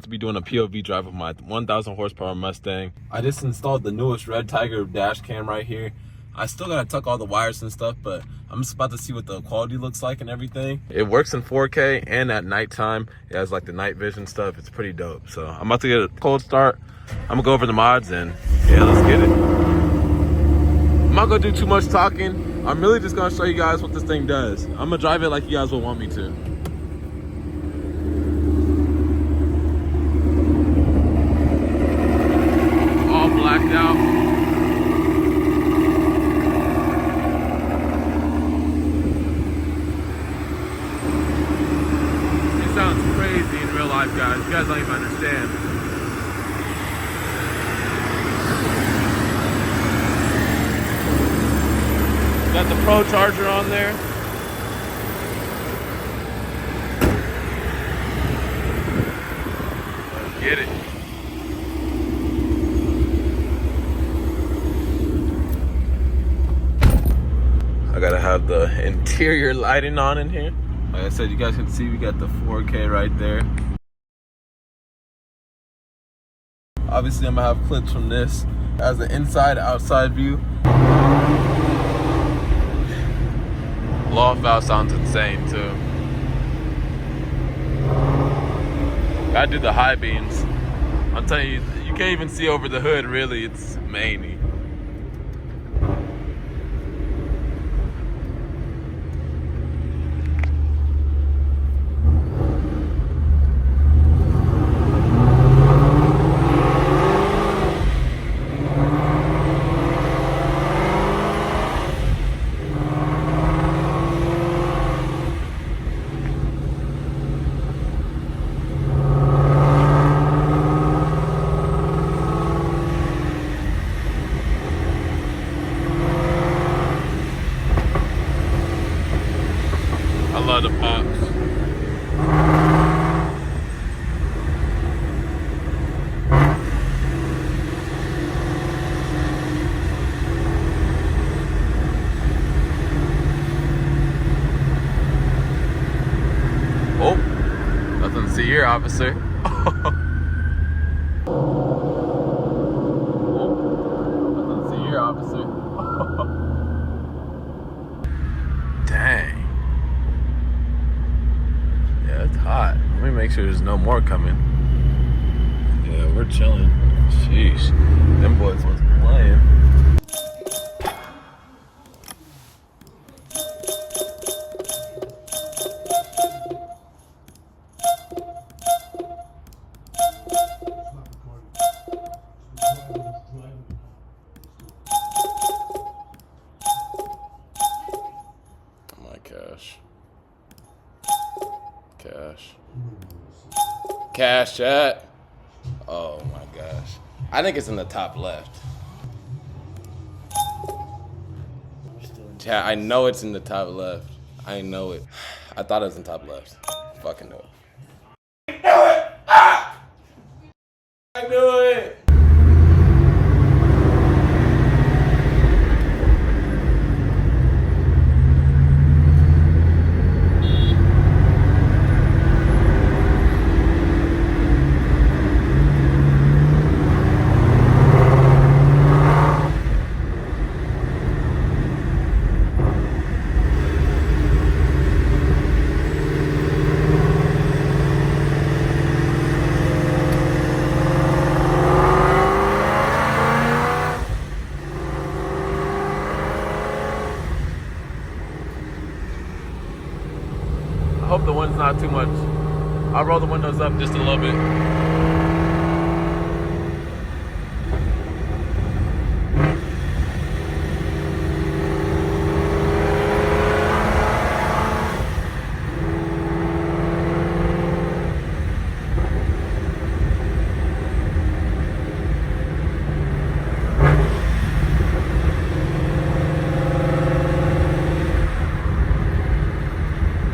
To be doing a POV drive of my 1,000 horsepower Mustang. I just installed the newest Red Tiger dash cam right here. I still gotta tuck all the wires and stuff, but I'm just about to see what the quality looks like and everything. It works in 4K and at nighttime. It has like the night vision stuff. It's pretty dope. So I'm about to get a cold start. I'm gonna go over the mods and yeah, let's get it. I'm not gonna do too much talking. I'm really just gonna show you guys what this thing does. I'm gonna drive it like you guys will want me to. Blacked out. It sounds crazy in real life, guys. You guys don't even understand. Got the Procharged on there. Let's get it. I gotta have the interior lighting on in here. Like I said, you guys can see we got the 4K right there. Obviously, I'm gonna have clips from this as the inside-outside view. Blow-off valve sounds insane too. Gotta do the high beams. I'm telling you, you can't even see over the hood really. It's maney. I love the pops. Oh, nothing to see here, officer. Oh, nothing to see here, officer. Dang. Yeah, it's hot. Let me make sure there's no more coming. Yeah, we're chilling. Sheesh. Them boys wasn't playing. Oh my gosh. Cash chat. Oh my gosh. I think it's in the top left. Chat, I know it's in the top left. I know it. I thought it was in top left. Fucking know it. I knew it! Ah! I knew it! I hope the wind's not too much. I'll roll the windows up just a little bit.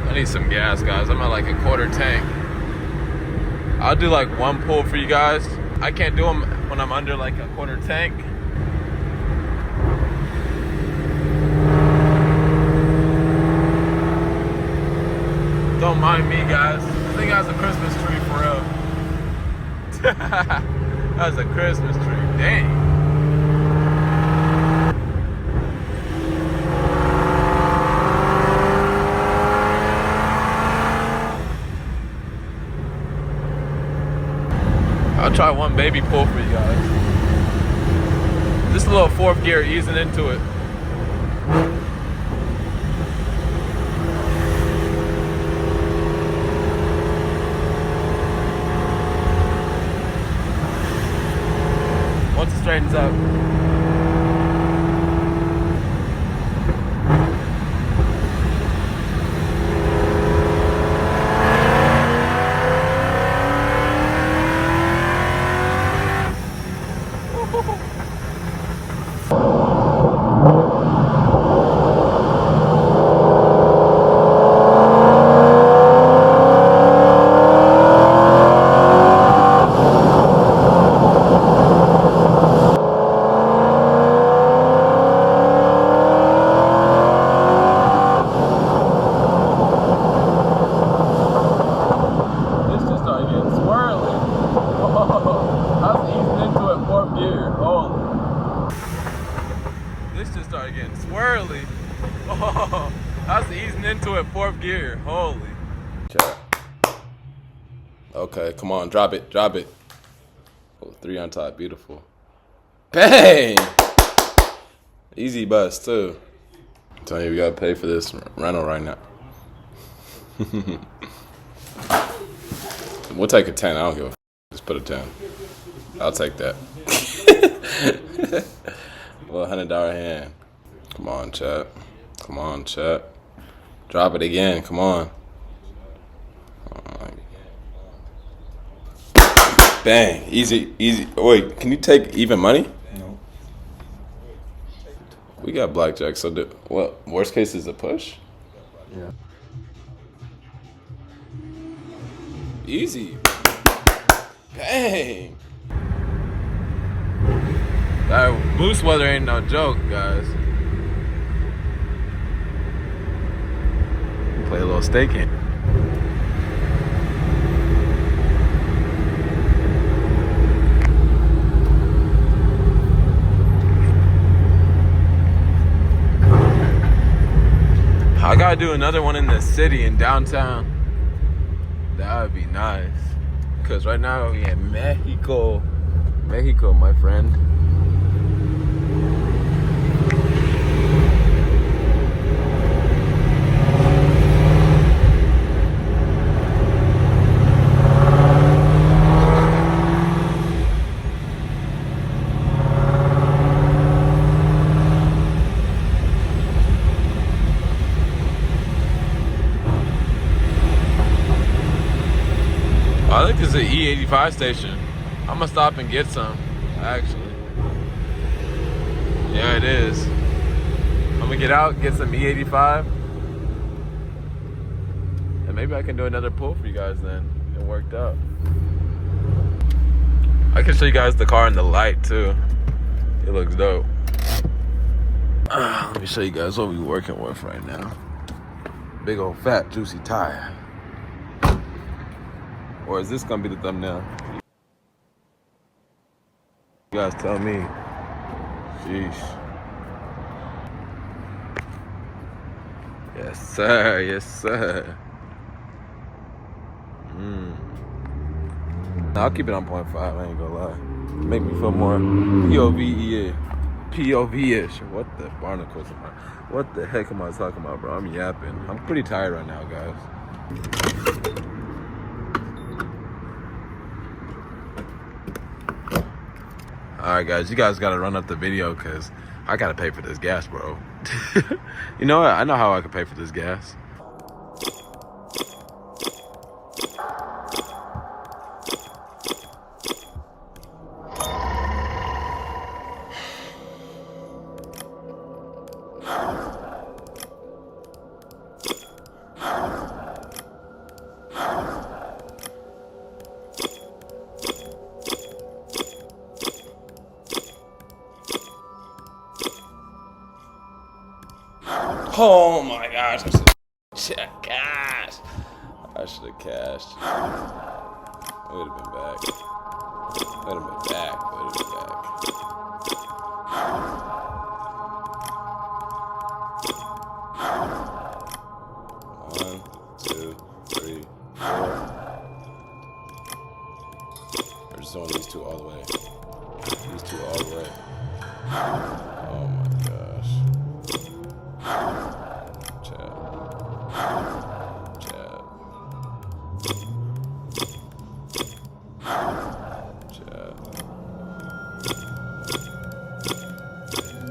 I need some gas, guys. I'm at like a quarter tank. I'll do like one pull for you guys. I can't do them when I'm under like a quarter tank. Don't mind me, guys. This thing has a Christmas tree for real. That was a Christmas tree. Dang. I'll try one baby pull for you guys. Just a little fourth gear easing into it. Once it straightens up. This just started getting swirly. Oh, I was easing into it, fourth gear. Holy. Check. Okay, come on, drop it, drop it. Oh, 3 on top, beautiful. Bang! Easy bus too. I'm telling you, we gotta pay for this rental right now. We'll take a 10. I don't give a f. Just put a 10. I'll take that. Well, $100 hand. Come on, chat. Come on, chat. Drop it again. Come on. Bang. Easy, easy. Wait, can you take even money? No. We got blackjack, so what? Worst case is a push? Yeah. Easy. Bang. That boost weather ain't no joke, guys. Play a little staking. I gotta do another one in the city, in downtown. That would be nice. Cause right now we in Mexico. Mexico, my friend. I think it's an E85 station. I'm gonna stop and get some, actually. Yeah, it is. I'm gonna get out, get some E85. And maybe I can do another pull for you guys then. It worked out. I can show you guys the car in the light too. It looks dope. Let me show you guys what we're working with right now. Big old fat juicy tire. Or is this gonna be the thumbnail? You guys tell me. Sheesh. Yes, sir. Yes, sir. I'll keep it on 0.5. I ain't gonna lie. Make me feel more POV-ish. What the barnacles am I? What the heck am I talking about, bro? I'm yapping. I'm pretty tired right now, guys. Alright guys, you guys gotta run up the video because I gotta pay for this gas, bro. You know what? I know how I can pay for this gas. Oh my gosh, I should have cashed. I should have cashed. I would have been back. just doing these two all the way. These two all the way. Oh my gosh. Chad. Chad. Chad.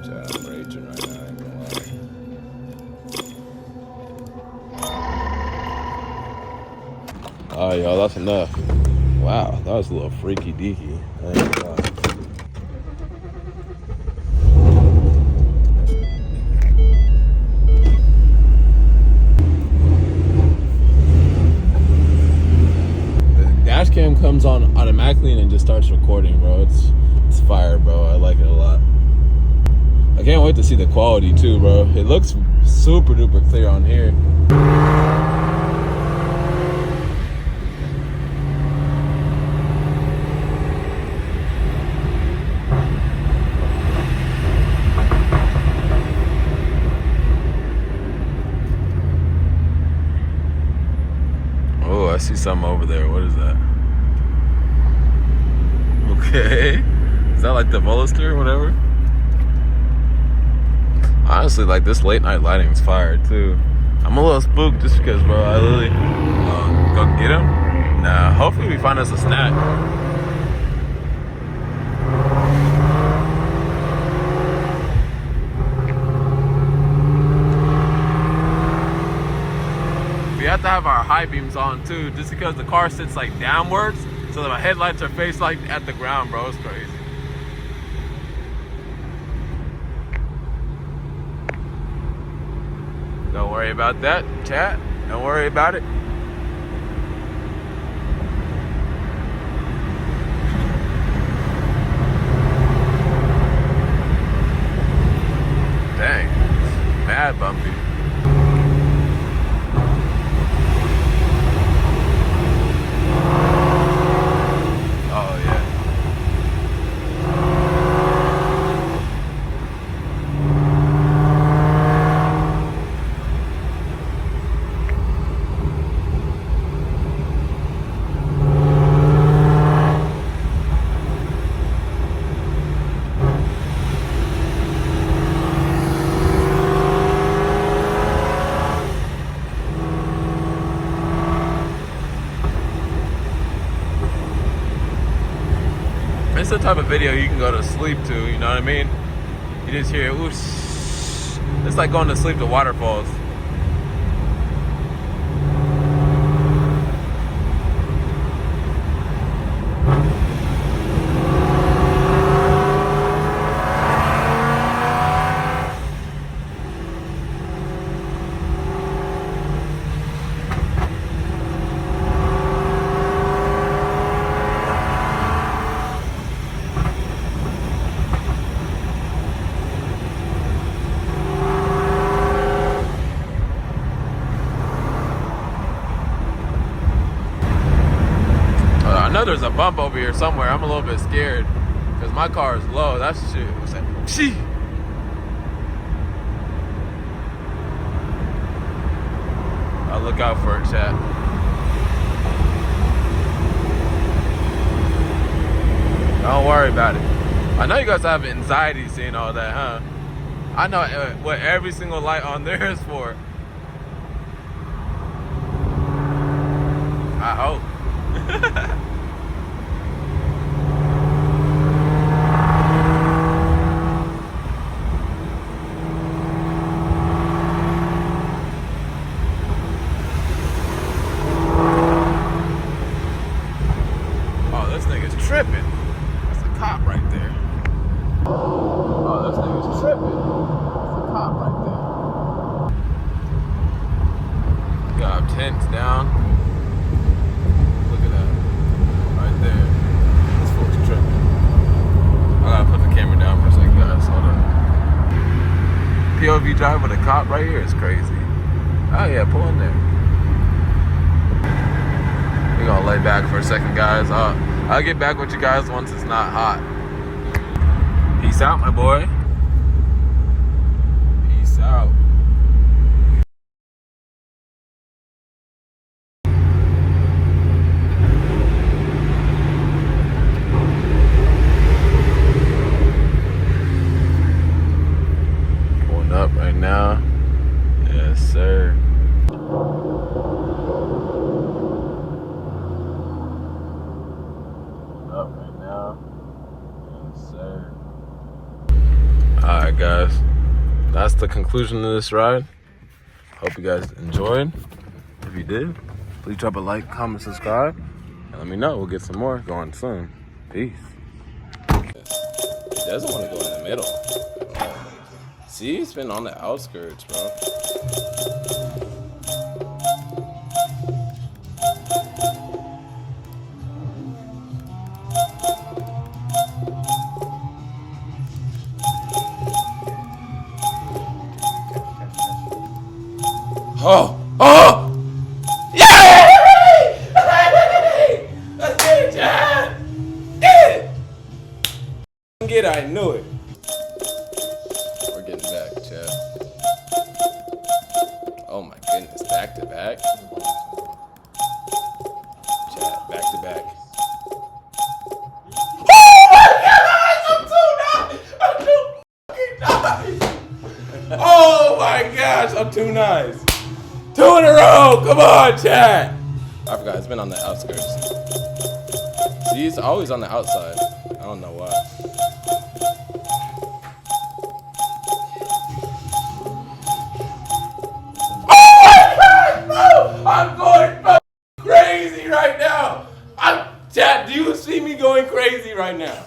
Chad, I'm raging right now, I ain't gonna lie. Alright, y'all, that's enough. Wow, that was a little freaky deaky. I ain't gonna lie. Dash cam comes on automatically and it just starts recording, bro. It's fire, bro. I like it a lot. I can't wait to see the quality too, bro. It looks super duper clear on here. Oh, I see something over there. What is that? Okay. Is that like the Veloster or whatever? Honestly, like this late night lighting is fire too. I'm a little spooked just because, bro, I literally go get him. Nah, hopefully we find us a snack. We have to have our high beams on too, just because the car sits like downwards, so that my headlights are faced like at the ground, bro. It's crazy. Don't worry about that, chat. Don't worry about it. Dang, it's mad bumpy. It's the type of video you can go to sleep to, you know what I mean? You just hear whoosh. It's like going to sleep to waterfalls. I know there's a bump over here somewhere. I'm a little bit scared because my car is low. That shit was like, gee. I'll look out for it, chat. Don't worry about it. I know you guys have anxiety seeing all that, huh? I know what every single light on there is for. I hope. Tripping. That's a cop right there. Oh, this nigga's tripping. That's a cop right there. Got tents down. Look at that. Right there. This fool's tripping. I gotta put the camera down for a second, guys. Hold on. POV drive with a cop right here is crazy. Oh yeah, pull in there. We're gonna lay back for a second, guys. I'll get back with you guys once it's not hot. Peace out, my boy. Peace out. up right now. Yes, sir. Alright, guys. That's the conclusion of this ride. Hope you guys enjoyed. If you did, please drop a like, comment, subscribe, and let me know. We'll get some more going soon. Peace. He doesn't want to go in the middle. See, he's been on the outskirts, bro. Oh! Yeah! Let's get it, Chad! Get it! Get it, I knew it. We're getting back, Chad. Oh my goodness, back to back? Chad, back to back. Oh my gosh, I'm too nice. 2 in a row. Come on, Chad. I forgot. It's been on the outskirts. See, he's always on the outside. I don't know why. Oh my God, bro! I'm going crazy right now. Chad, do you see me going crazy right now?